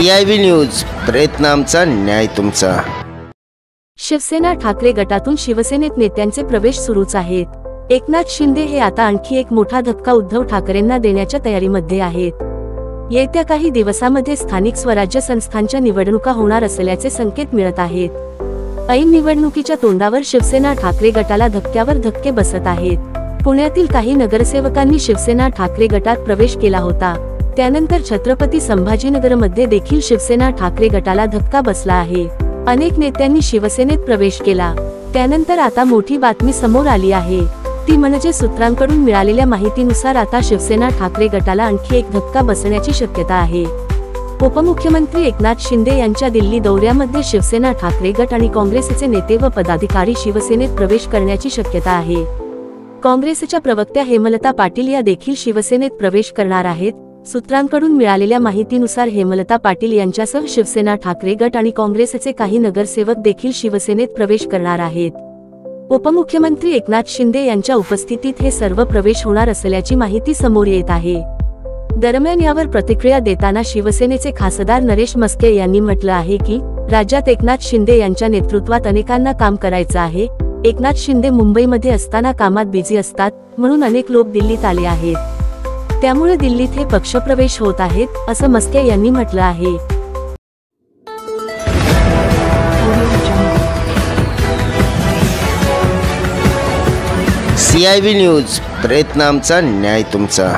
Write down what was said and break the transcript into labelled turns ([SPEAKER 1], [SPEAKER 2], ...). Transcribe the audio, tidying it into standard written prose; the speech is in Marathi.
[SPEAKER 1] CIB न्यूज, प्रयत्न आमचा, न्याय तुमचा।
[SPEAKER 2] शिवसेना ठाकरे गटातून शिवसेनेत नेत्यांचे प्रवेश सुरूच आहेत। एकनाथ शिंदे हे आता आणखी एक मोठा धक्का उद्धव ठाकरेंना देण्याच्या तयारीमध्ये आहेत। येत्या काही दिवसांमध्ये स्थानिक स्वराज्य संस्थांच्या निवडणुका होणार असल्याचे संकेत मिळत आहेत। ऐन निवडणुकीच्या तोंडावर शिवसेना ठाकरे गटाला धक्क्यावर धक्के बसत आहेत। पुण्यातील काही नगरसेवकांनी शिवसेना ठाकरे गटात प्रवेश केला होता। त्यानंतर छत्रपती संभाजीनगरमध्ये देखील शिवसेना ठाकरे गटाला धक्का बसला आहे। अनेक नेत्यांनी शिवसेनेत प्रवेश केला। त्यानंतर आता मोठी बातमी समोर आली आहे, ती म्हणजे सूत्रांकडून मिळालेल्या माहितीनुसार आता शिवसेना ठाकरे गटाला आणखी एक धक्का बसण्याची शक्यता आहे। उपमुख्यमंत्री एकनाथ शिंदे यांच्या दिल्ली दौऱ्यामध्ये शिवसेना ठाकरे गट आणि काँग्रेसचे नेते व पदाधिकारी शिवसेनेत प्रवेश करण्याची शक्यता आहे। काँग्रेसच्या प्रवक्त्या हेमलता पाटील या देखील शिवसेनेत प्रवेश करणार आहेत। सूत्रांकडून मिळालेल्या माहितीनुसार हेमलता पाटील यांच्यासह शिवसेना ठाकरे गट आणि काँग्रेसचे काही नगरसेवक देखील शिवसेनेत प्रवेश करणार आहेत। उपमुख्यमंत्री एकनाथ शिंदे यांच्या उपस्थितीत हे सर्व प्रवेश होणार असल्याची माहिती समोर येत आहे। दरम्यान यावर प्रतिक्रिया देताना शिवसेनेचे खासदार नरेश मस्के यांनी म्हटलं आहे की राज्यात एकनाथ शिंदे यांच्या नेतृत्वात अनेकांना काम करायचं आहे। एकनाथ शिंदे मुंबईमध्ये असताना कामात बिझी असतात, म्हणून अनेक लोक दिल्लीत आले आहेत। त्यामुळे दिल्लीत हे पक्षप्रवेश होत आहेत, असं मस्के यांनी म्हटलं आहे।
[SPEAKER 1] CIB न्यूज, प्रयत्न आमचा, न्याय तुमचा।